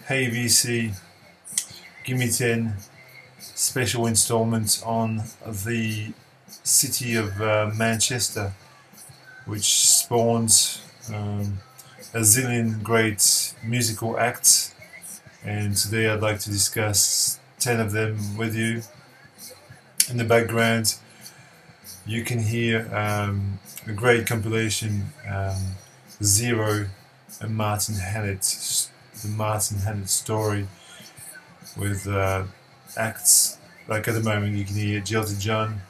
Hey VC, Gimme Ten special installment on the city of Manchester, which spawned a zillion great musical acts, and today I'd like to discuss 10 of them with you. In the background you can hear a great compilation, Zero and Martin Hannett, the Martin Hannett story, with acts like at the moment you can hear Jilted John,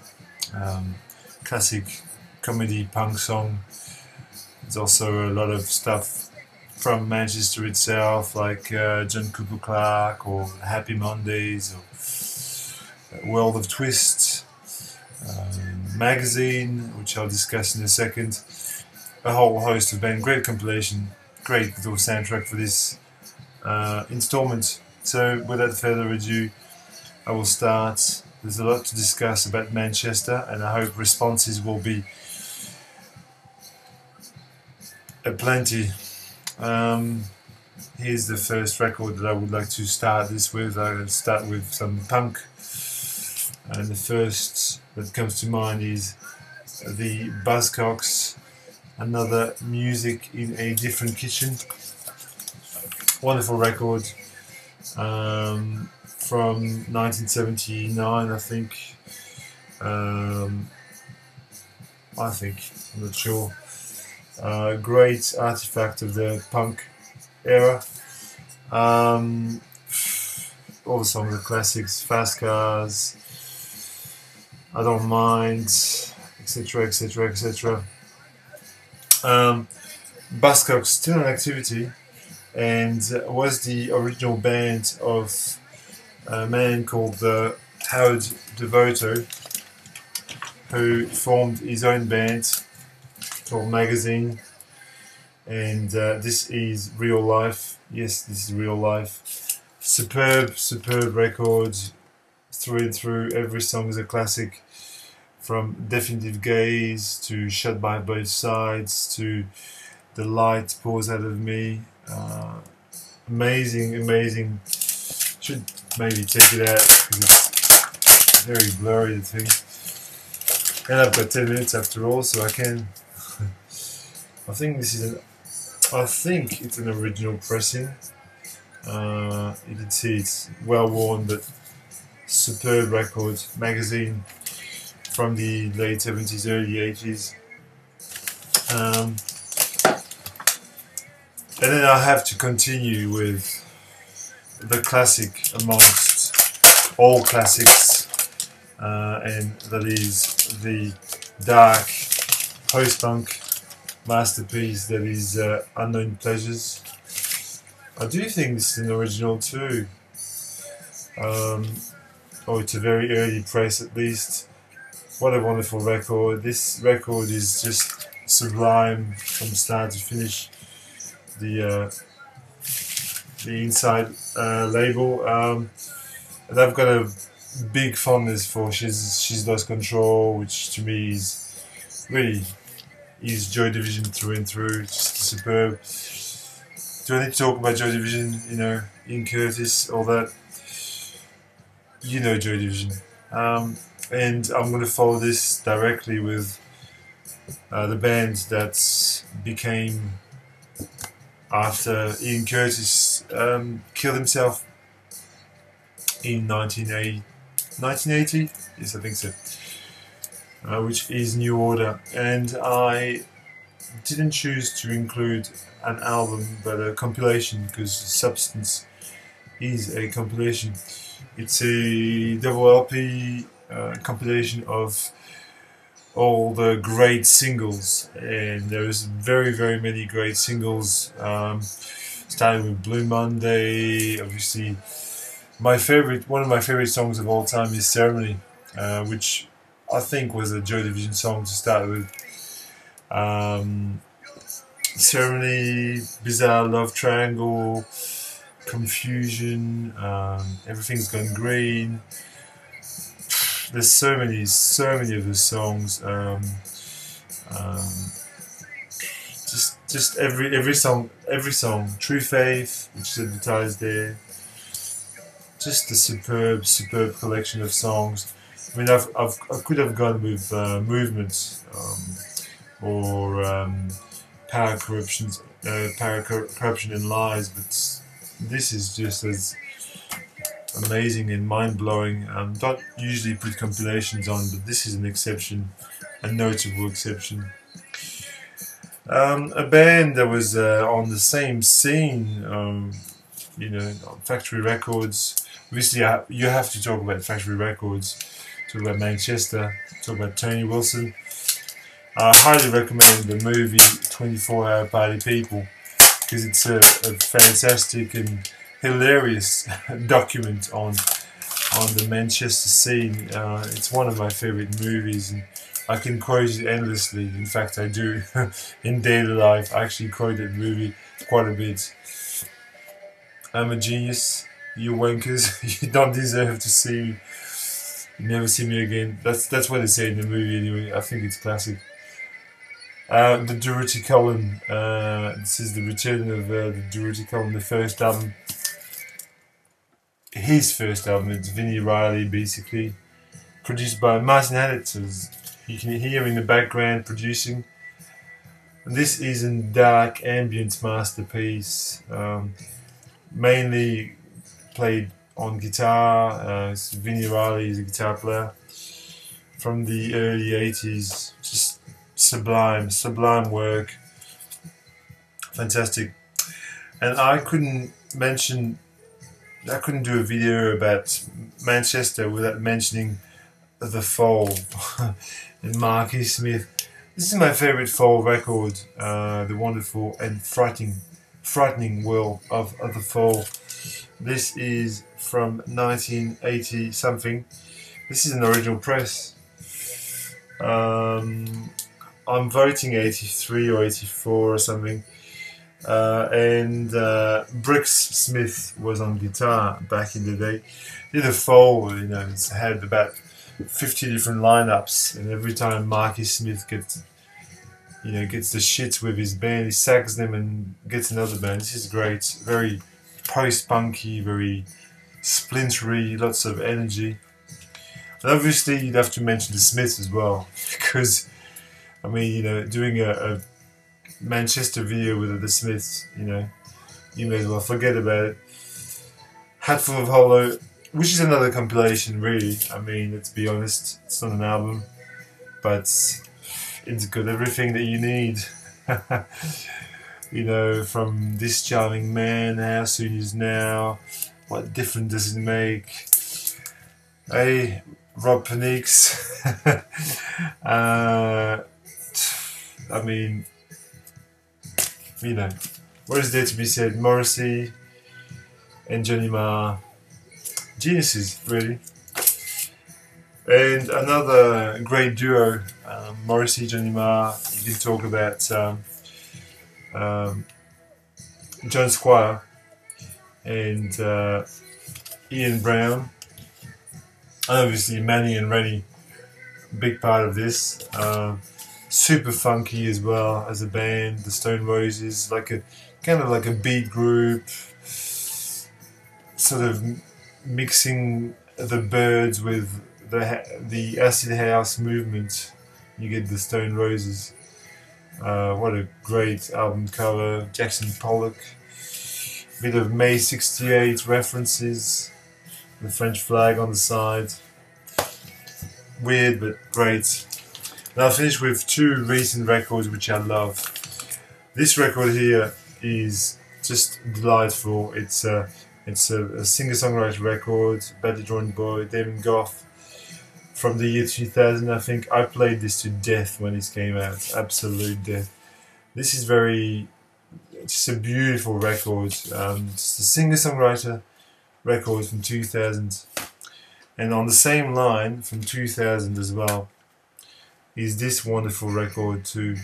classic comedy punk song. There's also a lot of stuff from Manchester itself, like John Cooper Clarke or Happy Mondays or World of Twist, Magazine, which I'll discuss in a second. A whole host of bands, great compilation, great little soundtrack for this installment. So without further ado, I will start. There's a lot to discuss about Manchester, and I hope responses will be aplenty. Here's the first record that I would like to start this with. I'll start with some punk, and the first that comes to mind is the Buzzcocks, Another Music in a Different Kitchen. Wonderful record, from 1979, I think. I'm not sure. Great artifact of the punk era. All the songs are classics: Fast Cars, I Don't Mind, etc, etc, etc. Buzzcocks still in activity, and was the original band of a man called Howard Devoto, who formed his own band called Magazine. And this is real life. Yes, this is real life. Superb record through and through. Every song is a classic, from Definitive Gaze to Shut by Both Sides to The Light Pours Out of Me. Amazing. Should maybe take it out because it's very blurry, the thing. And I've got 10 minutes after all, so I can. I think it's an original pressing. You can see it's well worn, but superb record. Magazine from the late 70s, early 80s. And then I have to continue with the classic amongst all classics, and that is the dark post-punk masterpiece that is Unknown Pleasures. I do think this is an original too, or it's a very early press at least. What a wonderful record. This record is just sublime from start to finish. The inside label, and I've got a big fondness for She's Lost Control, which to me is really Joy Division through and through. Just superb. Do I need to talk about Joy Division? You know, Ian Curtis, all that. You know Joy Division. And I'm going to follow this directly with the band that became, after Ian Curtis killed himself in 1980, yes I think so, which is New Order. And I didn't choose to include an album but a compilation, because Substance is a compilation. It's a double LP compilation of all the great singles, and there's very many great singles, starting with Blue Monday. Obviously one of my favorite songs of all time is Ceremony, which I think was a Joy Division song to start with. Ceremony, Bizarre Love Triangle, Confusion, Everything's Gone Green. There's so many of the songs. Just just every song. True Faith, which is advertised there. Just a superb collection of songs. I mean, I could have gone with Movements or Power Corruption and Lies, but this is just as amazing and mind-blowing. Don't usually put compilations on, but this is an exception, a notable exception. A band that was on the same scene, you know, Factory Records. Obviously, you have to talk about Factory Records, talk about Manchester, talk about Tony Wilson. I highly recommend the movie 24 Hour Party People, because it's a fantastic and hilarious document on the Manchester scene. It's one of my favourite movies, and I can quote it endlessly. In fact, I do. In daily life, I actually quote that movie quite a bit. I'm a genius, you wankers. You don't deserve to see me. You never see me again. That's what they say in the movie anyway. I think it's classic. The Durutti column. This is the return of the Durutti column, the first album. His first album. It's Vinnie Riley, basically. Produced by Martin Hannett, as you can hear in the background producing. And this is a dark ambient masterpiece. Mainly played on guitar. Vinnie Riley is a guitar player from the early 80s. Just sublime work. Fantastic. And I couldn't do a video about Manchester without mentioning The Fall and Marky Smith. This is my favourite Fall record, the wonderful and frightening world of The Fall. This is from 1980 something. This is an original press. I'm voting 83 or 84 or something. And Brooks Smith was on guitar back in the day. The Fall, you know, it's had about 50 different lineups, and every time Marky Smith gets the shits with his band, he sacks them and gets another band. This is great. Very post-punky, very splintery, lots of energy. And obviously you'd have to mention the Smiths as well, because I mean, you know, doing a Manchester video with the Smiths, you know, you may as well forget about it. Hatful of Hollow, which is another compilation, really. I mean, let's be honest, it's not an album, but it's got everything that you need. You know, from This Charming Man, How Soon Is Now, What Difference Does It Make? Hey, Rob Panix. I mean, you know, what is there to be said? Morrissey and Johnny Marr, geniuses, really. And another great duo, Morrissey, Johnny Marr. You can talk about John Squire and Ian Brown. And obviously Manny and Rennie, big part of this. Super funky as well as a band. The Stone Roses, like a kind of like a beat group, sort of mixing the Byrds with the acid house movement. You get the Stone Roses. What a great album cover. Jackson Pollock. Bit of May '68 references. The French flag on the side. Weird but great. Now I'll finish with two recent records which I love. This record here is just delightful. It's a singer-songwriter record, badly drawn boy, Damon Goff, from the year 2000. I think I played this to death when it came out, absolute death. This is just a beautiful record. It's a singer-songwriter record from 2000. And on the same line, from 2000 as well, is this wonderful record too,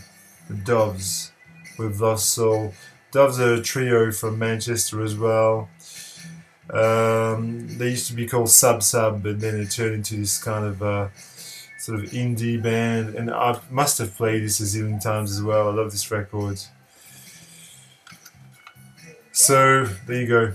the Doves with Lost Soul. Doves are a trio from Manchester as well. They used to be called Sub, but then it turned into this kind of sort of indie band, and I must have played this a zillion times as well. I love this record. So there you go.